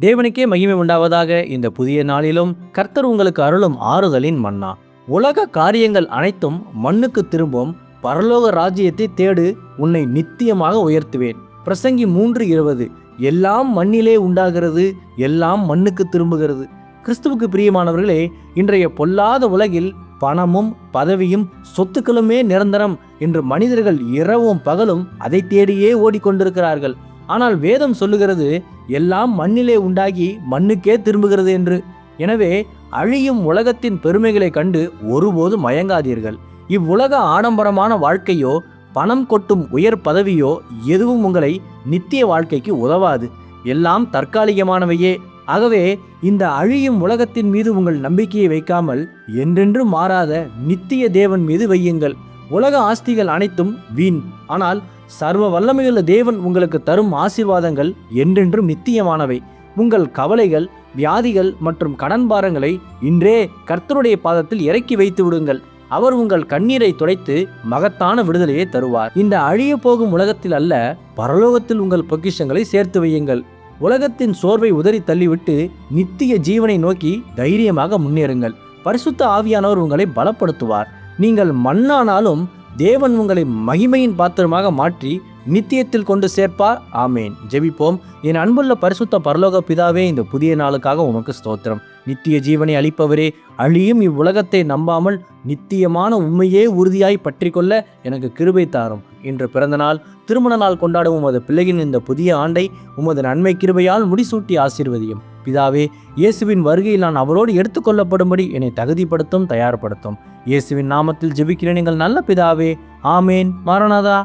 தேவனுக்கே மகிமை உண்டாவதாக. இந்த புதிய நாளிலும் கர்த்தர் உங்களுக்கு அருளும் ஆறுதலின் மன்னா. உலக காரியங்கள் அனைத்தும் மண்ணுக்கு திரும்பும், பரலோக ராஜ்யத்தை தேடு, உன்னை நித்தியமாக உயர்த்துவேன். பிரசங்கி 3:20. எல்லாம் மண்ணிலே உண்டாகிறது, எல்லாம் மண்ணுக்கு திரும்புகிறது. கிறிஸ்துவுக்கு பிரியமானவர்களே, இன்றைய பொல்லாத உலகில் பணமும் பதவியும் சொத்துக்களுமே நிரந்தரம் என்று மனிதர்கள் இரவும் பகலும் அதை தேடியே ஓடிக்கொண்டிருக்கிறார்கள். ஆனால் வேதம் சொல்லுகிறது எல்லாம் மண்ணிலே உண்டாகி மண்ணுக்கே திரும்புகிறது என்று. எனவே அழியும் உலகத்தின் பெருமைகளை கண்டு ஒருபோதும் மயங்காதீர்கள். இவ்வுலக ஆடம்பரமான வாழ்க்கையோ பணம் கொட்டும் உயர் பதவியோ எதுவும் உங்களை நித்திய வாழ்க்கைக்கு உதவாது. எல்லாம் தற்காலிகமானவையே. ஆகவே இந்த அழியும் உலகத்தின் மீது உங்கள் நம்பிக்கையை வைக்காமல் என்றென்றும் மாறாத நித்திய தேவன் மீது வையுங்கள். உலக ஆஸ்திகள் அனைத்தும் வீண். ஆனால் சர்வ வல்லமையுள்ள தேவன் உங்களுக்கு தரும் ஆசீர்வாதங்கள் என்றென்றும் நித்தியமானவை. உங்கள் கவலைகள், வியாதிகள் மற்றும் கடன் பாரங்களை இன்றே கர்த்தருடைய பாதத்தில் இறக்கி வைத்து விடுங்கள். அவர் உங்கள் கண்ணீரை துடைத்து மகத்தான விடுதலையை தருவார். இந்த அழிய போகும் உலகத்தில் அல்ல, பரலோகத்தில் உங்கள் பொக்கிஷங்களை சேர்த்து வையுங்கள். உலகத்தின் சோர்வை உதறி தள்ளிவிட்டு நித்திய ஜீவனை நோக்கி தைரியமாக முன்னேறுங்கள். பரிசுத்த ஆவியானவர் உங்களை பலப்படுத்துவார். நீங்கள் மண்ணானாலும் தேவன் உங்களை மகிமையின் பாத்திரமாக மாற்றி நித்தியத்தில் கொண்டு சேர்ப்பார். ஆமேன். ஜெபிப்போம். என் அன்புள்ள பரிசுத்த பரலோக பிதாவே, இந்த புதிய நாளுக்காக உமக்கு ஸ்தோத்திரம். நித்திய ஜீவனை அளிப்பவரே, அழியும் இவ்வுலகத்தை நம்பாமல் நித்தியமான உண்மையே உறுதியாய் பற்றி கொள்ள எனக்கு கிருபை தாரும். இன்று பிறந்த நாள், திருமண நாள் கொண்டாடும் உமது பிள்ளையின் இந்த புதிய ஆண்டை உமது நன்மை கிருபையால் முடிசூட்டி ஆசீர்வதியும். பிதாவே, இயேசுவின் வருகையில் நான் அவரோடு எடுத்துக்கொள்ளப்படும்படி என்னை தகுதிப்படுத்தும், தயார்படுத்தும். இயேசுவின் நாமத்தில் ஜெபிக்கிறேன் எங்கள் நல்ல பிதாவே. ஆமேன். மாரநாதா.